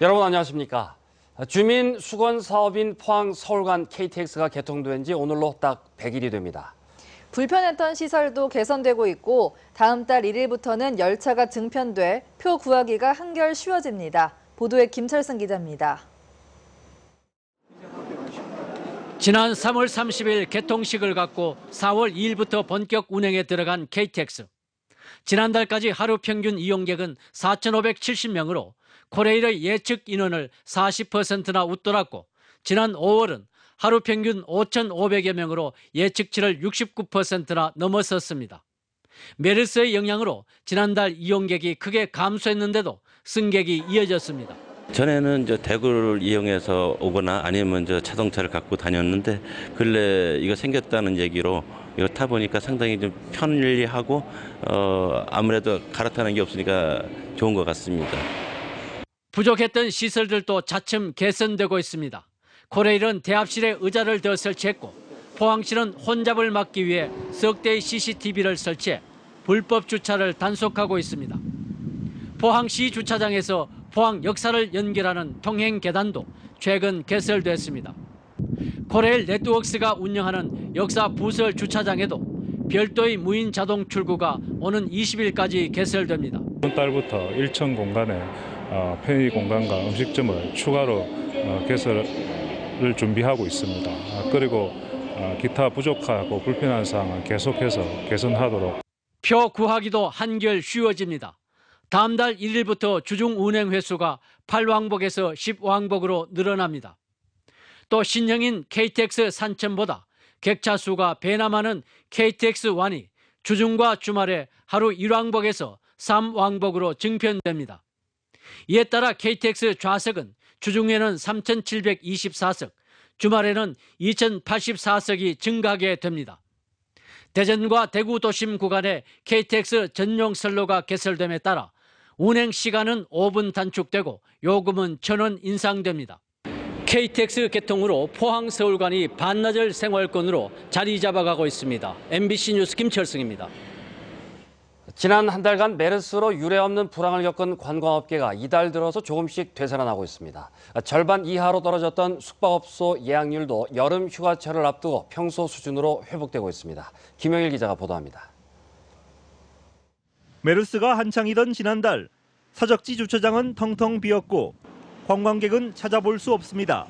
여러분 안녕하십니까. 주민 수건 사업인 포항 서울간 KTX가 개통된 지 오늘로 딱 100일이 됩니다. 불편했던 시설도 개선되고 있고 다음 달 1일부터는 열차가 증편돼 표 구하기가 한결 쉬워집니다. 보도에 김철승 기자입니다. 지난 3월 30일 개통식을 갖고 4월 2일부터 본격 운행에 들어간 KTX. 지난달까지 하루 평균 이용객은 4,570명으로 코레일의 예측 인원을 40%나 웃돌았고 지난 5월은 하루 평균 5,500여 명으로 예측치를 69%나 넘어섰습니다. 메르스의 영향으로 지난달 이용객이 크게 감소했는데도 승객이 이어졌습니다. 전에는 대구를 이용해서 오거나 아니면 자동차를 갖고 다녔는데 근래 이거 생겼다는 얘기로 이거 타보니까 상당히 좀 편리하고 아무래도 갈아타는 게 없으니까 좋은 것 같습니다. 부족했던 시설들도 차츰 개선되고 있습니다. 코레일은 대합실에 의자를 더 설치했고 포항시는 혼잡을 막기 위해 석 대의 CCTV를 설치해 불법 주차를 단속하고 있습니다. 포항시 주차장에서 포항 역사를 연결하는 통행 계단도 최근 개설됐습니다. 코레일 네트워크스가 운영하는 역사 부설 주차장에도 별도의 무인 자동 출구가 오는 20일까지 개설됩니다. 이번 달부터 1층 공간에 편의 공간과 음식점을 추가로 개설을 준비하고 있습니다. 그리고 기타 부족하고 불편한 사항은 계속해서 개선하도록. 표 구하기도 한결 쉬워집니다. 다음 달 1일부터 주중 운행 횟수가 8왕복에서 10왕복으로 늘어납니다. 또 신형인 KTX 산천보다 객차 수가 배나 많은 KTX 완이 주중과 주말에 하루 1왕복에서 3왕복으로 증편됩니다. 이에 따라 KTX 좌석은 주중에는 3,724석, 주말에는 2,084석이 증가하게 됩니다. 대전과 대구 도심 구간에 KTX 전용 선로가 개설됨에 따라 운행 시간은 5분 단축되고 요금은 1,000원 인상됩니다. KTX 개통으로 포항 서울간이 반나절 생활권으로 자리 잡아가고 있습니다. MBC 뉴스 김철승입니다. 지난 한 달간 메르스로 유례없는 불황을 겪은 관광업계가 이달 들어서 조금씩 되살아나고 있습니다. 절반 이하로 떨어졌던 숙박업소 예약률도 여름 휴가철을 앞두고 평소 수준으로 회복되고 있습니다. 김영일 기자가 보도합니다. 메르스가 한창이던 지난달 사적지 주차장은 텅텅 비었고 관광객은 찾아볼 수 없습니다.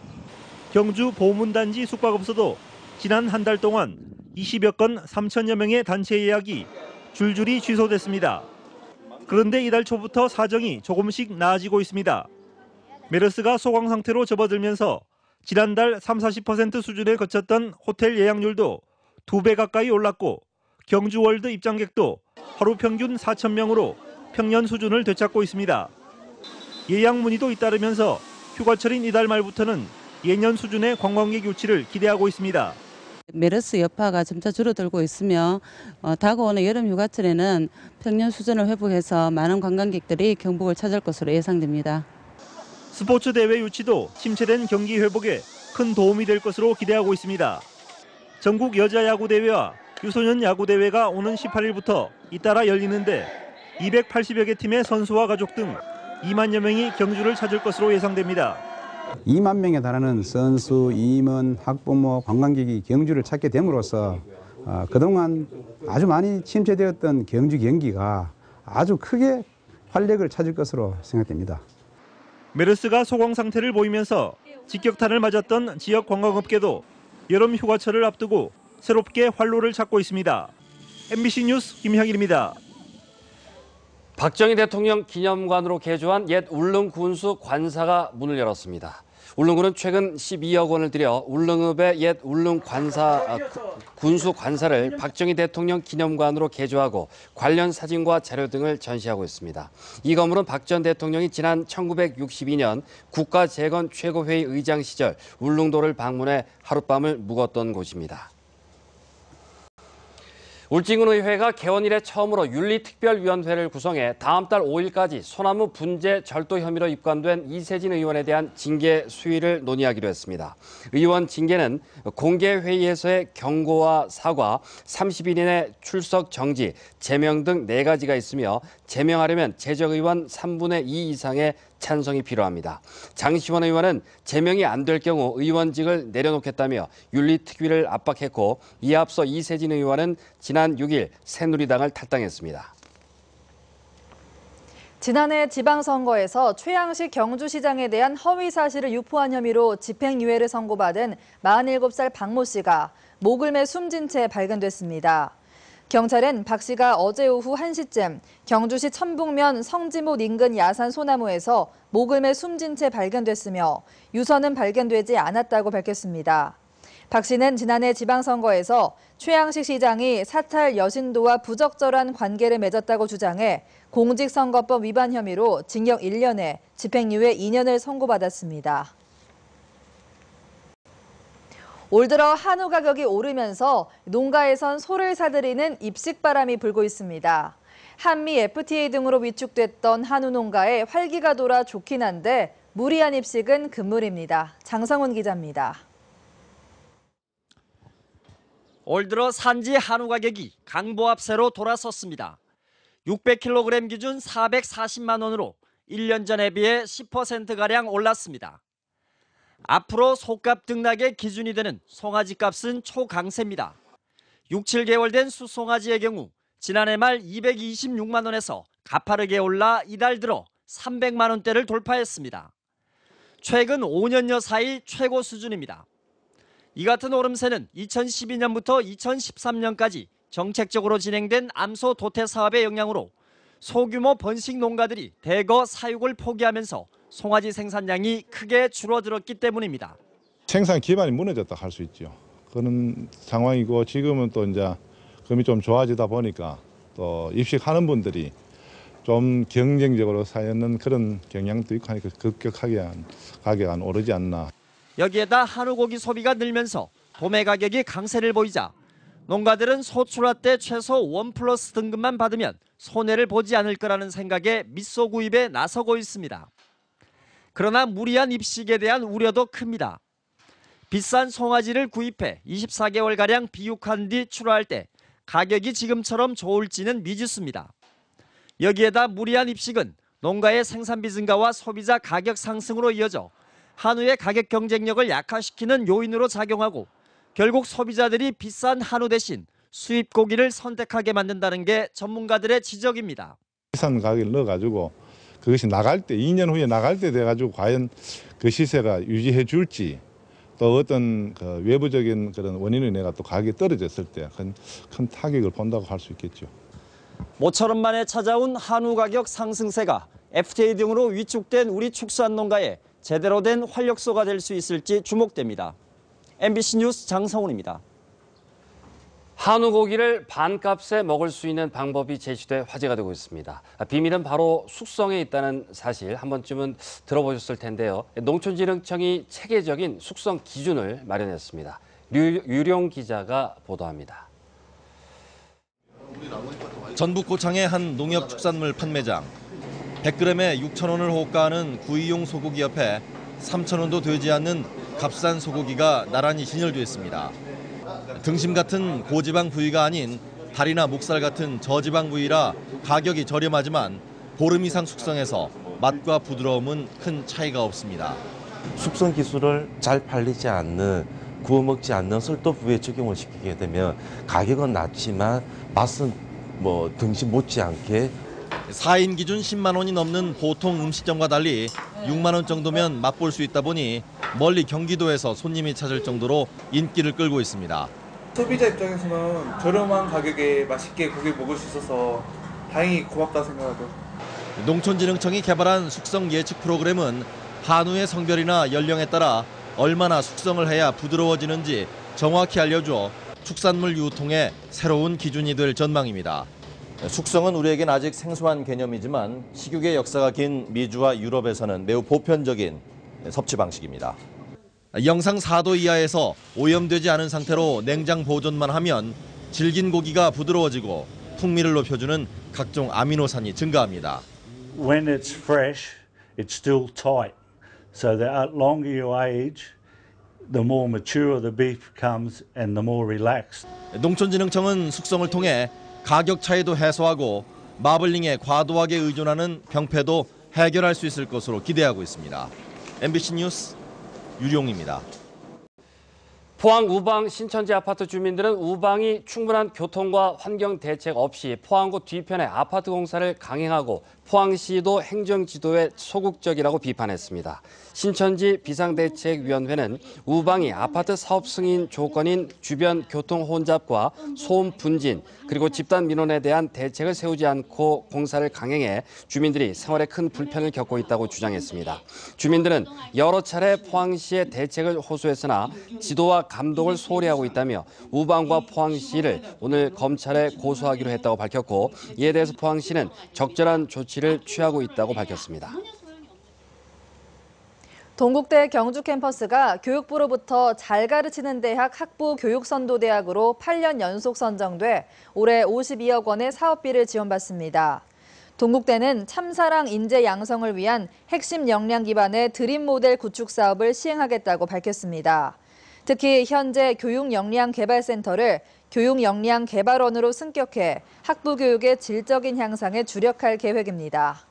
경주 보문단지 숙박업소도 지난 한 달 동안 20여 건 3천여 명의 단체 예약이 줄줄이 취소됐습니다. 그런데 이달 초부터 사정이 조금씩 나아지고 있습니다. 메르스가 소강 상태로 접어들면서 지난달 30-40% 수준에 그쳤던 호텔 예약률도 2배 가까이 올랐고 경주월드 입장객도 하루 평균 4,000명으로 평년 수준을 되찾고 있습니다. 예약 문의도 잇따르면서 휴가철인 이달 말부터는 예년 수준의 관광객 유치를 기대하고 있습니다. 메르스 여파가 점차 줄어들고 있으며 다가오는 여름 휴가철에는 평년 수준을 회복해서 많은 관광객들이 경북을 찾을 것으로 예상됩니다. 스포츠 대회 유치도 침체된 경기 회복에 큰 도움이 될 것으로 기대하고 있습니다. 전국 여자 야구 대회와 유소년 야구 대회가 오는 18일부터 잇따라 열리는데 280여 개 팀의 선수와 가족 등 2만여 명이 경주를 찾을 것으로 예상됩니다. 2만 명에 달하는 선수, 임원, 학부모, 관광객이 경주를 찾게 됨으로써 그동안 아주 많이 침체되었던 경주 경기가 아주 크게 활력을 찾을 것으로 생각됩니다. 메르스가 소강 상태를 보이면서 직격탄을 맞았던 지역 관광업계도 여름 휴가철을 앞두고 새롭게 활로를 찾고 있습니다. MBC 뉴스 김형일입니다. 박정희 대통령 기념관으로 개조한 옛 울릉 군수 관사가 문을 열었습니다. 울릉군은 최근 12억 원을 들여 울릉읍의 옛 울릉 군수 관사를 박정희 대통령 기념관으로 개조하고 관련 사진과 자료 등을 전시하고 있습니다. 이 건물은 박 전 대통령이 지난 1962년 국가재건 최고회의 의장 시절 울릉도를 방문해 하룻밤을 묵었던 곳입니다. 울진군의회가 개원 이래 처음으로 윤리특별위원회를 구성해 다음 달 5일까지 소나무 분재 절도 혐의로 입건된 이세진 의원에 대한 징계 수위를 논의하기로 했습니다. 의원 징계는 공개회의에서의 경고와 사과, 30일 이내 출석 정지, 제명 등 4가지가 있으며 제명하려면 재적의원 3분의 2 이상의 찬성이 필요합니다. 장시원 의원은 제명이 안 될 경우 의원직을 내려놓겠다며 윤리특위를 압박했고, 이에 앞서 이세진 의원은 지난 6일 새누리당을 탈당했습니다. 지난해 지방선거에서 최양식 경주시장에 대한 허위 사실을 유포한 혐의로 집행유예를 선고받은 47살 박모 씨가 목을 매 숨진 채 발견됐습니다. 경찰은 박 씨가 어제 오후 1시쯤 경주시 천북면 성지못 인근 야산 소나무에서 목을 매 숨진 채 발견됐으며 유서는 발견되지 않았다고 밝혔습니다. 박 씨는 지난해 지방선거에서 최양식 시장이 사찰 여신도와 부적절한 관계를 맺었다고 주장해 공직선거법 위반 혐의로 징역 1년에 집행유예 2년을 선고받았습니다. 올 들어 한우 가격이 오르면서 농가에선 소를 사들이는 입식바람이 불고 있습니다. 한미 FTA 등으로 위축됐던 한우 농가에 활기가 돌아 좋긴 한데 무리한 입식은 금물입니다. 장성훈 기자입니다. 올 들어 산지 한우 가격이 강보합세로 돌아섰습니다. 600kg 기준 440만 원으로 1년 전에 비해 10%가량 올랐습니다. 앞으로 소값 등락의 기준이 되는 송아지 값은 초강세입니다. 6, 7개월 된 수송아지의 경우 지난해 말 226만 원에서 가파르게 올라 이달 들어 300만 원대를 돌파했습니다. 최근 5년여 사이 최고 수준입니다. 이 같은 오름세는 2012년부터 2013년까지 정책적으로 진행된 암소 도태 사업의 영향으로 소규모 번식 농가들이 대거 사육을 포기하면서 송아지 생산량이 크게 줄어들었기 때문입니다. 생산 기반이 무너졌다 할 수 있죠. 그런 상황이고, 지금은 또 이제 금이 좀 좋아지다 보니까 또 입식하는 분들이 좀 경쟁적으로 사는 그런 경향도 있고 하니까 급격하게 가격이 오르지 않나. 여기에다 한우고기 소비가 늘면서 도매 가격이 강세를 보이자 농가들은 소출하 때 최소 1+ 등급만 받으면 손해를 보지 않을 거라는 생각에 밑소 구입에 나서고 있습니다. 그러나 무리한 입식에 대한 우려도 큽니다. 비싼 송아지를 구입해 24개월가량 비육한 뒤 출하할 때 가격이 지금처럼 좋을지는 미지수입니다. 여기에다 무리한 입식은 농가의 생산비 증가와 소비자 가격 상승으로 이어져 한우의 가격 경쟁력을 약화시키는 요인으로 작용하고 결국 소비자들이 비싼 한우 대신 수입 고기를 선택하게 만든다는 게 전문가들의 지적입니다. 비싼 가격을 넣어가지고 그것이 나갈 때 2년 후에 나갈 때 돼가지고 과연 그 시세가 유지해 줄지, 또 어떤 그 외부적인 그런 원인으로 인해 또 가격이 떨어졌을 때 큰 타격을 본다고 할 수 있겠죠. 모처럼 만에 찾아온 한우 가격 상승세가 FTA 등으로 위축된 우리 축산 농가에 제대로 된 활력소가 될 수 있을지 주목됩니다. MBC 뉴스 장성훈입니다. 한우 고기를 반값에 먹을 수 있는 방법이 제시돼 화제가 되고 있습니다. 비밀은 바로 숙성에 있다는 사실 한 번쯤은 들어보셨을 텐데요. 농촌진흥청이 체계적인 숙성 기준을 마련했습니다. 류룡 기자가 보도합니다. 전북 고창의 한 농협축산물 판매장. 100g에 6,000원을 호가하는 구이용 소고기 옆에 3,000원도 되지 않는 값싼 소고기가 나란히 진열되어 있습니다. 등심 같은 고지방 부위가 아닌 다리나 목살 같은 저지방 부위라 가격이 저렴하지만 보름 이상 숙성해서 맛과 부드러움은 큰 차이가 없습니다. 숙성 기술을 잘 팔리지 않는, 구워 먹지 않는 설도 부위에 적용을 시키게 되면 가격은 낮지만 맛은 등심 못지않게 4인 기준 10만 원이 넘는 보통 음식점과 달리 6만 원 정도면 맛볼 수 있다 보니 멀리 경기도에서 손님이 찾을 정도로 인기를 끌고 있습니다. 소비자 입장에서는 저렴한 가격에 맛있게 고기 먹을 수 있어서 다행히 고맙다 생각하죠. 농촌진흥청이 개발한 숙성 예측 프로그램은 한우의 성별이나 연령에 따라 얼마나 숙성을 해야 부드러워지는지 정확히 알려줘 축산물 유통의 새로운 기준이 될 전망입니다. 숙성은 우리에겐 아직 생소한 개념이지만 식육의 역사가 긴 미주와 유럽에서는 매우 보편적인 섭취 방식입니다. 영상 4도 이하에서 오염되지 않은 상태로 냉장 보존만 하면 질긴 고기가 부드러워지고 풍미를 높여주는 각종 아미노산이 증가합니다. When it's fresh, it's still tight. So the longer you age, the more mature the beef becomes and the more relaxed. 농촌진흥청은 숙성을 통해 가격 차이도 해소하고 마블링에 과도하게 의존하는 병폐도 해결할 수 있을 것으로 기대하고 있습니다. MBC 뉴스 유룡입니다. 포항 우방 신천지 아파트 주민들은 우방이 충분한 교통과 환경 대책 없이 포항구 뒤편에 아파트 공사를 강행하고 포항시도 행정지도에 소극적이라고 비판했습니다. 신천지 비상대책위원회는 우방이 아파트 사업 승인 조건인 주변 교통 혼잡과 소음 분진 그리고 집단 민원에 대한 대책을 세우지 않고 공사를 강행해 주민들이 생활에 큰 불편을 겪고 있다고 주장했습니다. 주민들은 여러 차례 포항시의 대책을 호소했으나 지도와 감독을 소홀히 하고 있다며 우방과 포항시를 오늘 검찰에 고소하기로 했다고 밝혔고 이에 대해서 포항시는 적절한 조치를 취하고 있다고 밝혔습니다. 동국대 경주 캠퍼스가 교육부로부터 잘 가르치는 대학 학부 교육선도대학으로 8년 연속 선정돼 올해 52억 원의 사업비를 지원받습니다. 동국대는 참사랑 인재 양성을 위한 핵심 역량 기반의 드림 모델 구축 사업을 시행하겠다고 밝혔습니다. 특히 현재 교육역량개발센터를 교육역량개발원으로 승격해 학부 교육의 질적인 향상에 주력할 계획입니다.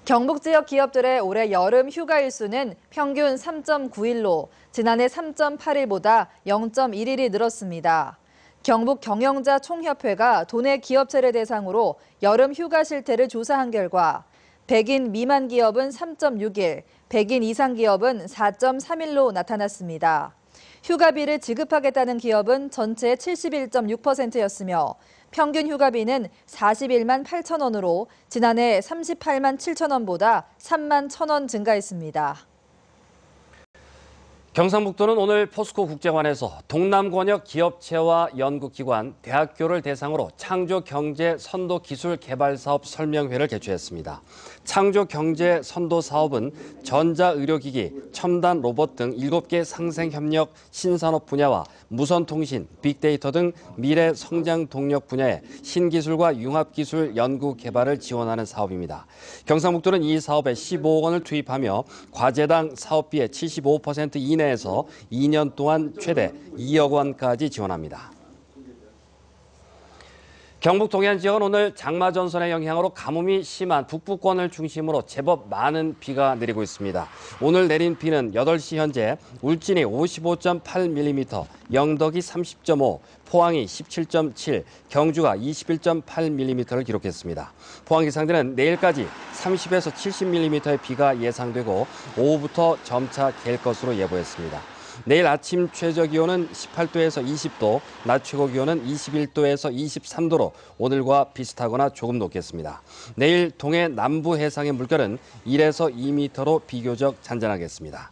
경북 지역 기업들의 올해 여름 휴가 일수는 평균 3.9일로 지난해 3.8일보다 0.1일이 늘었습니다. 경북 경영자 총협회가 도내 기업체를 대상으로 여름 휴가 실태를 조사한 결과 100인 미만 기업은 3.6일, 100인 이상 기업은 4.3일로 나타났습니다. 휴가비를 지급하겠다는 기업은 전체의 71.6%였으며 평균 휴가비는 41만 8천 원으로 지난해 38만 7천 원보다 3만 1천 원 증가했습니다. 경상북도는 오늘 포스코 국제관에서 동남권역 기업체와 연구기관, 대학교를 대상으로 창조경제 선도기술개발사업 설명회를 개최했습니다. 창조경제 선도사업은 전자의료기기, 첨단 로봇 등 7개 상생협력 신산업 분야와 무선통신, 빅데이터 등 미래 성장 동력 분야의 신기술과 융합기술 연구개발을 지원하는 사업입니다. 경상북도는 이 사업에 15억 원을 투입하며 과제당 사업비의 75% 이내에서 2년 동안 최대 2억 원까지 지원합니다. 경북 동해안 지역은 오늘 장마 전선의 영향으로 가뭄이 심한 북부권을 중심으로 제법 많은 비가 내리고 있습니다. 오늘 내린 비는 8시 현재 울진이 55.8mm, 영덕이 30.5, 포항이 17.7, 경주가 21.8mm를 기록했습니다. 포항기상대는 내일까지 30에서 70mm의 비가 예상되고 오후부터 점차 갤 것으로 예보했습니다. 내일 아침 최저기온은 18도에서 20도, 낮 최고기온은 21도에서 23도로 오늘과 비슷하거나 조금 높겠습니다. 내일 동해 남부 해상의 물결은 1에서 2m로 비교적 잔잔하겠습니다.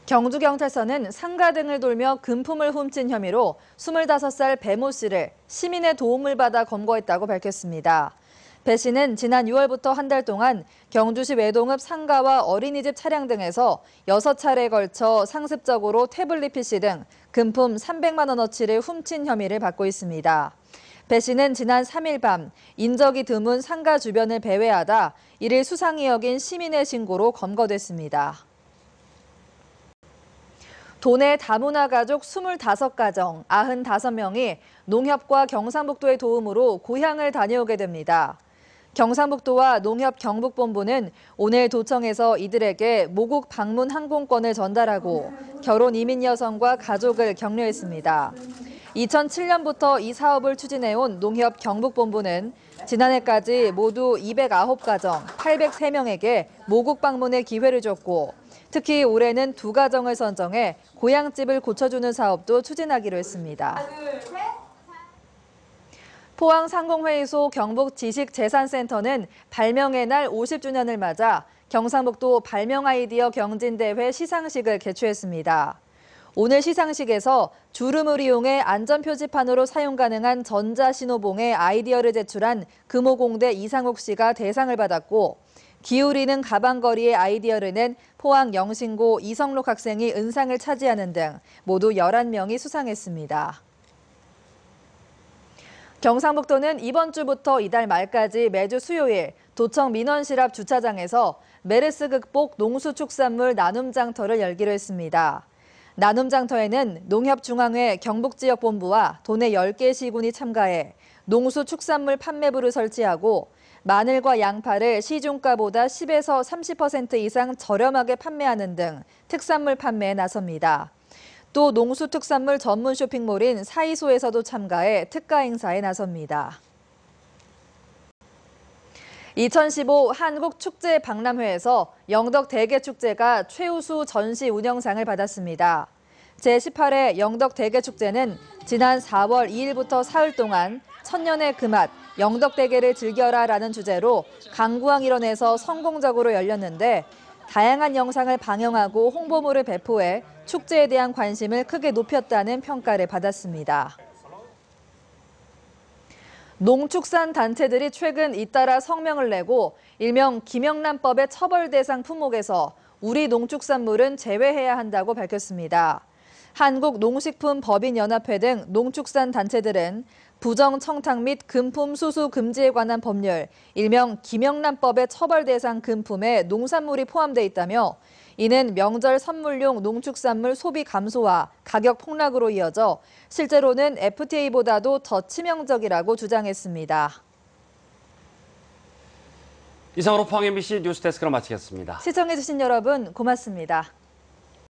경주경찰서는 상가 등을 돌며 금품을 훔친 혐의로 25살 배 모 씨를 시민의 도움을 받아 검거했다고 밝혔습니다. 배 씨는 지난 6월부터 한 달 동안 경주시 외동읍 상가와 어린이집 차량 등에서 6차례에 걸쳐 상습적으로 태블릿 PC 등 금품 300만 원어치를 훔친 혐의를 받고 있습니다. 배 씨는 지난 3일 밤 인적이 드문 상가 주변을 배회하다 이를 수상히 여긴 시민의 신고로 검거됐습니다. 도내 다문화 가족 25가정 95명이 농협과 경상북도의 도움으로 고향을 다녀오게 됩니다. 경상북도와 농협 경북본부는 오늘 도청에서 이들에게 모국 방문 항공권을 전달하고 결혼 이민 여성과 가족을 격려했습니다. 2007년부터 이 사업을 추진해온 농협 경북본부는 지난해까지 모두 209가정 803명에게 모국 방문의 기회를 줬고 특히 올해는 2가정을 선정해 고향집을 고쳐주는 사업도 추진하기로 했습니다. 포항상공회의소 경북지식재산센터는 발명의 날 50주년을 맞아 경상북도 발명 아이디어 경진대회 시상식을 개최했습니다. 오늘 시상식에서 주름을 이용해 안전표지판으로 사용 가능한 전자신호봉의 아이디어를 제출한 금호공대 이상욱 씨가 대상을 받았고 기울이는 가방거리의 아이디어를 낸 포항 영신고 이성록 학생이 은상을 차지하는 등 모두 11명이 수상했습니다. 경상북도는 이번 주부터 이달 말까지 매주 수요일 도청 민원실 앞 주차장에서 메르스 극복 농수축산물 나눔 장터를 열기로 했습니다. 나눔장터에는 농협중앙회 경북지역본부와 도내 10개 시군이 참가해 농수축산물 판매부를 설치하고 마늘과 양파를 시중가보다 10에서 30% 이상 저렴하게 판매하는 등 특산물 판매에 나섭니다. 또 농수특산물 전문 쇼핑몰인 사이소에서도 참가해 특가 행사에 나섭니다. 2015 한국축제박람회에서 영덕대게축제가 최우수 전시 운영상을 받았습니다. 제18회 영덕대게축제는 지난 4월 2일부터 사흘 동안 천년의 그 맛, 영덕대게를 즐겨라라는 주제로 강구항 일원에서 성공적으로 열렸는데 다양한 영상을 방영하고 홍보물을 배포해 축제에 대한 관심을 크게 높였다는 평가를 받았습니다. 농축산 단체들이 최근 잇따라 성명을 내고 일명 김영란법의 처벌 대상 품목에서 우리 농축산물은 제외해야 한다고 밝혔습니다. 한국농식품법인연합회 등 농축산 단체들은 부정 청탁 및 금품 수수 금지에 관한 법률, 일명 김영란법의 처벌 대상 금품에 농산물이 포함돼 있다며 이는 명절 선물용 농축산물 소비 감소와 가격 폭락으로 이어져 실제로는 FTA보다도 더 치명적이라고 주장했습니다. 이상으로 포항 MBC 뉴스데스크를 마치겠습니다. 시청해주신 여러분 고맙습니다.